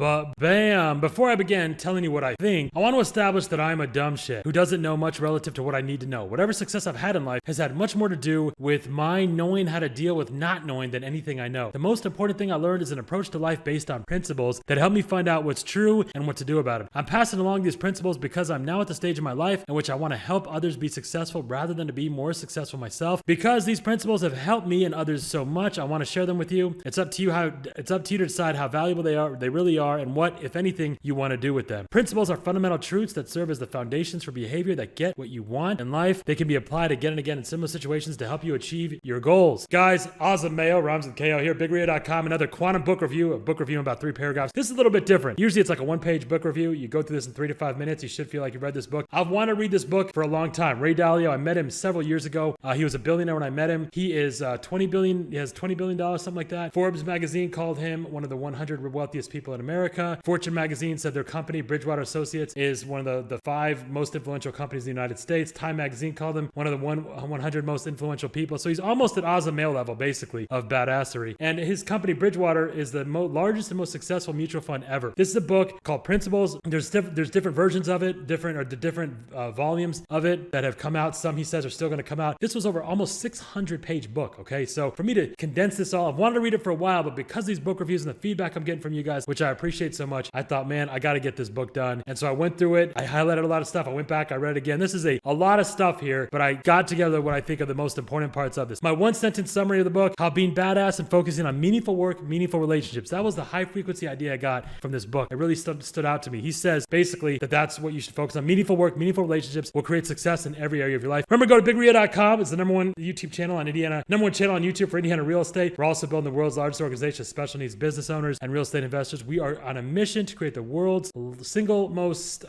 But bam, before I begin telling you what I think, I want to establish that I'm a dumb shit who doesn't know much relative to what I need to know. Whatever success I've had in life has had much more to do with my knowing how to deal with not knowing than anything I know. The most important thing I learned is an approach to life based on principles that help me find out what's true and what to do about it. I'm passing along these principles because I'm now at the stage of my life in which I want to help others be successful rather than to be more successful myself. Because these principles have helped me and others so much, I want to share them with you. It's up to you to decide how valuable they really are, and what, if anything, you want to do with them. Principles are fundamental truths that serve as the foundations for behavior that get what you want in life. They can be applied again and again in similar situations to help you achieve your goals. Guys, Azam Meo, rhymes with KO here, BigRio.com, another quantum book review, a book review in about 3 paragraphs. This is a little bit different. Usually it's like a 1-page book review. You go through this in 3 to 5 minutes. You should feel like you read this book. I've wanted to read this book for a long time. Ray Dalio, I met him several years ago. He was a billionaire when I met him. He is $20 billion, he has $20 billion, something like that. Forbes magazine called him one of the 100 wealthiest people in America. Fortune magazine said their company, Bridgewater Associates, is one of the 5 most influential companies in the United States. Time magazine called him one of the 100 most influential people. So he's almost at Azam Meo level, basically, of badassery. And his company, Bridgewater, is the largest and most successful mutual fund ever. This is a book called Principles. There's different versions of it, different volumes of it that have come out. Some, he says, are still going to come out. This was over almost 600-page book, okay? So for me to condense this all, I've wanted to read it for a while, but because these book reviews and the feedback I'm getting from you guys, which I appreciate so much, I thought, man, I got to get this book done. And so I went through it. I highlighted a lot of stuff. I went back, I read it again. This is a lot of stuff here, but I got together what I think are the most important parts of this. My 1-sentence summary of the book: how being badass and focusing on meaningful work, meaningful relationships. That was the high frequency idea I got from this book. It really stood out to me. He says basically that's what you should focus on. Meaningful work, meaningful relationships will create success in every area of your life. Remember, go to BigRio.com. It's the #1 YouTube channel on Indiana, #1 channel on YouTube for Indiana real estate. We're also building the world's largest organization of special needs business owners and real estate investors. We are on a mission to create the world's single most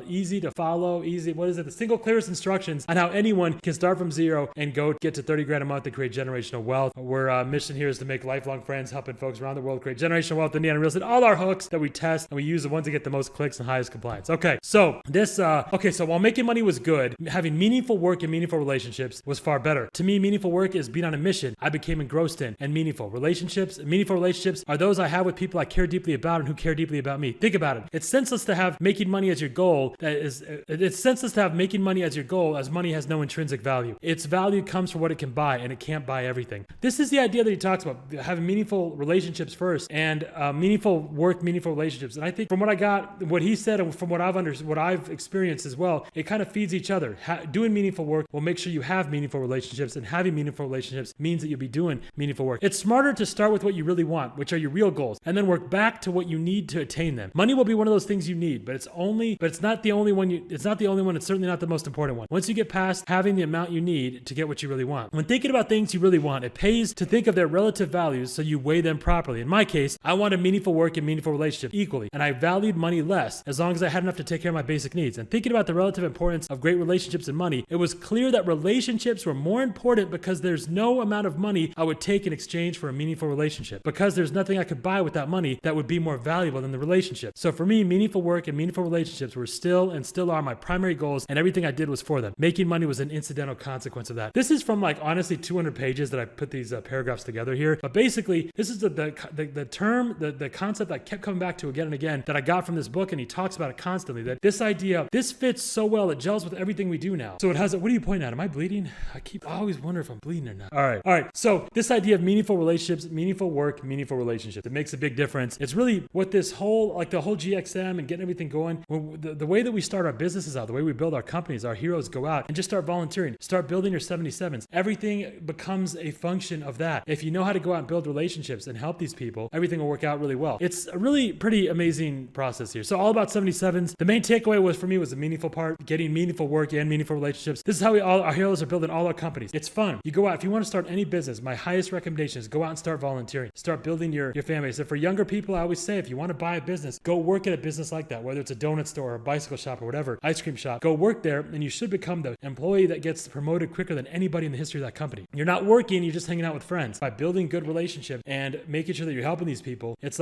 easy to follow, the single clearest instructions on how anyone can start from zero and get to 30 grand a month and create generational wealth. Our mission here is to make lifelong friends, helping folks around the world create generational wealth in Indiana real estate. All our hooks that we test, and we use the ones that get the most clicks and highest compliance. Okay, so so while making money was good, having meaningful work and meaningful relationships was far better. To me, meaningful work is being on a mission I became engrossed in, and meaningful relationships are those I have with people I care deeply about and who care deeply about me. Think about it. It's senseless to have making money as your goal. It's senseless to have making money as your goal, as money has no intrinsic value. Its value comes from what it can buy, and it can't buy everything. This is the idea that he talks about, having meaningful relationships first, and meaningful work, meaningful relationships. And I think from what I got, what he said, and from what I've experienced as well, it kind of feeds each other. Doing meaningful work will make sure you have meaningful relationships, and having meaningful relationships means that you'll be doing meaningful work. It's smarter to start with what you really want, which are your real goals, and then work back to what you need to attain them. Money will be one of those things you need, but it's not the only one. It's not the only one. It's certainly not the most important one. Once you get past having the amount you need to get what you really want, when thinking about things you really want, it pays to think of their relative values so you weigh them properly. In my case, I wanted meaningful work and meaningful relationships equally, and I valued money less as long as I had enough to take care of my basic needs. And thinking about the relative importance of great relationships and money, it was clear that relationships were more important because there's no amount of money I would take in exchange for a meaningful relationship, because there's nothing I could buy with that money that would be more valuable than the relationship. So for me, meaningful work and meaningful relationships were still are my primary goals, and everything I did was for them. Making money was an incidental consequence of that. This is from honestly 200 pages that I put these paragraphs together here, but basically this is the concept I kept coming back to again and again that I got from this book, and he talks about it constantly, that this fits so well, it gels with everything we do now. So it has what are you pointing at? Am I bleeding? I always wonder if I'm bleeding or not. All right. So this idea of meaningful relationships, meaningful work, meaningful relationships, it makes a big difference. It's really what this whole, the whole GXM and getting everything going, the way that we start our businesses out, the way we build our companies, our heroes go out and just start volunteering, start building your 77s. Everything becomes a function of that. If you know how to go out and build relationships and help these people, everything will work out really well. It's a really pretty amazing process here. So all about 77s. The main takeaway was for me was the meaningful part, getting meaningful work and meaningful relationships. This is how our heroes are building all our companies. It's fun. You go out, if you want to start any business, my highest recommendation is go out and start volunteering. Start building your fan base. And for younger people, I always say, if you want to buy a business, go work at a business like that, whether it's a donut store or a bicycle shop or whatever, ice cream shop. Go work there, and you should become the employee that gets promoted quicker than anybody in the history of that company. You're not working, you're just hanging out with friends. By building good relationships and making sure that you're helping these people, it's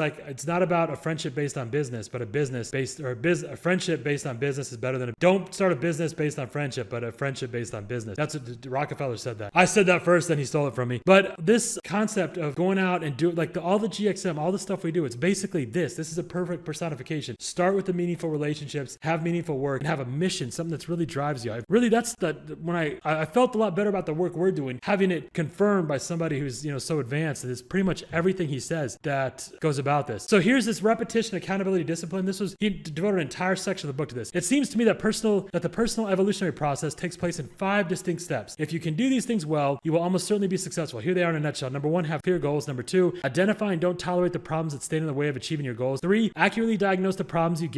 not about a friendship based on business, but a friendship based on business is better than don't start a business based on friendship, but a friendship based on business. That's what Rockefeller said that. I said that first, then he stole it from me. But this concept of going out and do all the GXM, all the stuff we do, it's basically basically this. This is a perfect personification. Start with the meaningful relationships, have meaningful work, and have a mission, something that's really drives you. When I felt a lot better about the work we're doing, having it confirmed by somebody who's, so advanced. It's pretty much everything he says that goes about this. So here's this repetition, accountability, discipline. He devoted an entire section of the book to this. It seems to me that the personal evolutionary process takes place in 5 distinct steps. If you can do these things well, you will almost certainly be successful. Here they are in a nutshell. Number 1, have clear goals. Number 2, identify and don't tolerate the problems that stand in the way of achieving your goals. 3, accurately diagnose the problems to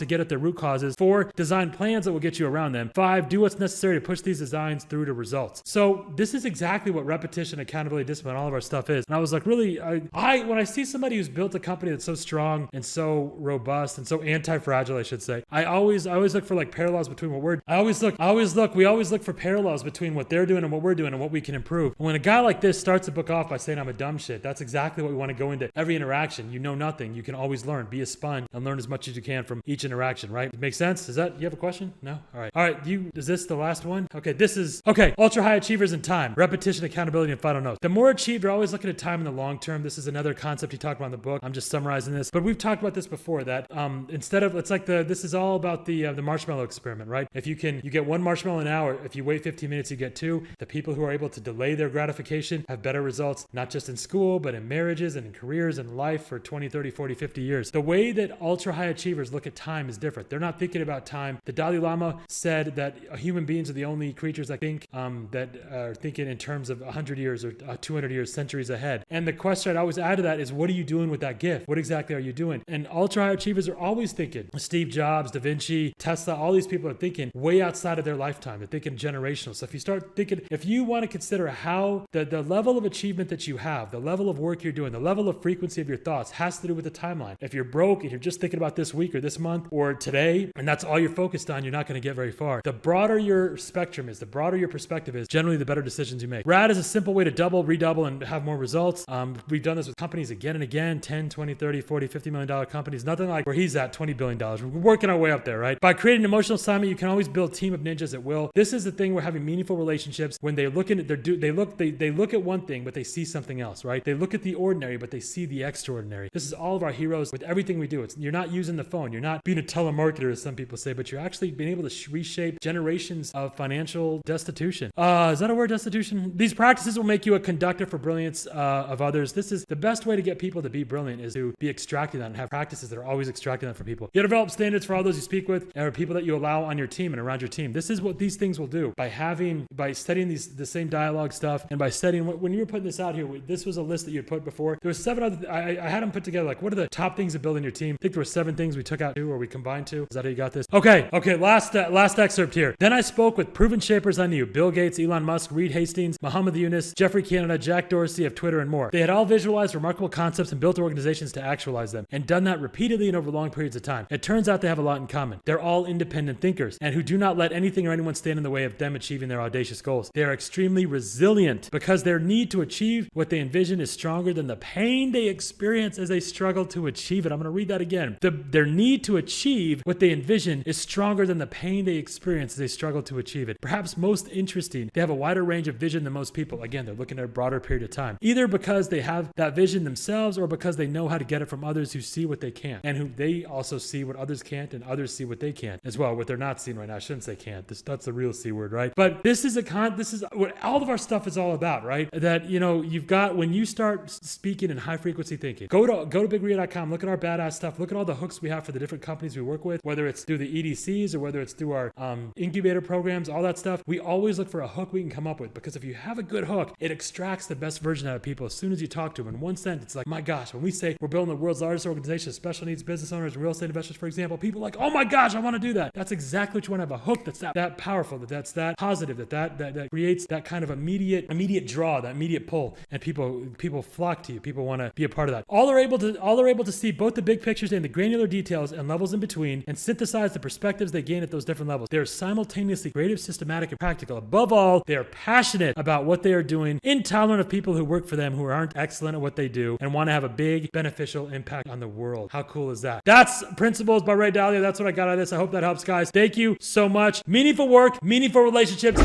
get at their root causes. 4, design plans that will get you around them. 5, do what's necessary to push these designs through to results. So this is exactly what repetition, accountability, discipline, all of our stuff is. And I was like, really, when I see somebody who's built a company that's so strong and so robust and so anti-fragile, I should say, I always look for like parallels between we always look for parallels between what they're doing and what we're doing and what we can improve. And when a guy like this starts the book off by saying I'm a dumb shit, that's exactly what we want to go into every interaction. You know nothing. You can always learn. Be a sponge and learn as much as you can from each interaction, right? It makes sense? You have a question? No? All right. Is this the last one? Okay, ultra high achievers in time, repetition, accountability, and final notes. The more achieved are always looking at time in the long term. This is another concept he talked about in the book. I'm just summarizing this, but we've talked about this before, that this is all about the marshmallow experiment, right? If you get 1 marshmallow an hour, if you wait 15 minutes, you get 2. The people who are able to delay their gratification have better results, not just in school, but in marriages and in careers and life for 20, 30, 40, 50 years. The way that ultra high achievers look at time is different. They're not thinking about time. The Dalai Lama said that human beings are the only creatures that are thinking in terms of 100 years or 200 years, centuries ahead. And the question I'd always add to that is, what are you doing with that gift? What exactly are you doing? And ultra high achievers are always thinking. Steve Jobs, Da Vinci, Tesla, all these people are thinking way outside of their lifetime. They're thinking generational. So if you want to consider how the level of achievement that you have, the level of work you're doing, the level of frequency of your thoughts has to do with the timeline. If you're broke and you're just thinking about this week or this month or today, and that's all you're focused on, you're not going to get very far. The broader your spectrum is, the broader your perspective is, generally the better decisions you make. RAD is a simple way to double, redouble, and have more results. We've done this with companies again and again, 10, 20, 30, 40, $50 million companies, nothing like where he's at, $20 billion. We're working our way up there, right? By creating an emotional assignment, you can always build a team of ninjas at will. This is the thing, we're having meaningful relationships. When they look at they look at one thing, but they see something else, right? They look at the ordinary, but they see the extraordinary. This is all of our heroes with everything we do. You're not using the phone. You're not being a telemarketer, as some people say, but you're actually being able to reshape generations of financial destitution. Is that a word, destitution? These practices will make you a conductor for brilliance of others. This is the best way to get people to be brilliant, is to be extracting that and have practices that are always extracting that from people. You develop standards for all those you speak with and people that you allow on your team and around your team. This is what these things will do by studying the same dialogue stuff, and by studying when you were putting this out here. This was a list that you had put before. There was 7 other. I had them put together. Like, what are the top things of building your team? I think there were 7 things we took out 2, or we combined 2. Is that how you got this? Okay. Last excerpt here. Then I spoke with proven shapers I knew: Bill Gates, Elon Musk, Reed Hastings, Muhammad Yunus, Jeffrey Canada, Jack Dorsey of Twitter, and more. They had all visualized remarkable concepts and built organizations to actualize them, and done that repeatedly and over long periods of time. It turns out they have a lot in common. They're all independent thinkers, and who do not let anything or anyone stand in the way of them achieving their audacious goals. They are extremely resilient because their need to achieve what they envision is stronger than the pain they experience as they struggle to achieve it. I'm going to read that again. Their need to achieve what they envision is stronger than the pain they experience as they struggle to achieve it. Perhaps most interesting, they have a wider range of vision than most people. Again, they're looking at a broader period of time, either because they have that vision themselves or because they know how to get it from others who see what they can't, and who they also see what others can't, and others see what they can't as well, what they're not seeing right now. I shouldn't say can't. That's the real C word, right? But this is what all of our stuff is all about, right? That, you've got, when you start speaking in high frequency thinking, go to bigria.com, look at our badass stuff, look at all the hooks we have for the different companies we work with, whether it's through the EDCs or whether it's through our incubator programs, all that stuff. We always look for a hook we can come up with, because if you have a good hook, it extracts the best version out of people as soon as you talk to them. In one sentence, it's like, my gosh, when we say we're building the world's largest organization of special needs business owners and real estate investors, for example, people are like, oh my gosh, I want to do that. That's exactly what you want to have, a hook that's that powerful, that's that positive, that creates that kind of immediate draw, that immediate pull, and people flock to you. People want to be a part of that. All are able to see both the big pictures and the granular details and levels in between, and synthesize the perspectives they gain at those different levels. They are simultaneously creative, systematic, and practical. Above all, they are passionate about what they are doing, intolerant of people who work for them who aren't excellent at what they do, and want to have a big beneficial impact on the world. How cool is that? That's Principles by Ray Dalio. That's what I got out of this. I hope that helps, guys. Thank you so much. Meaningful work, meaningful relationships.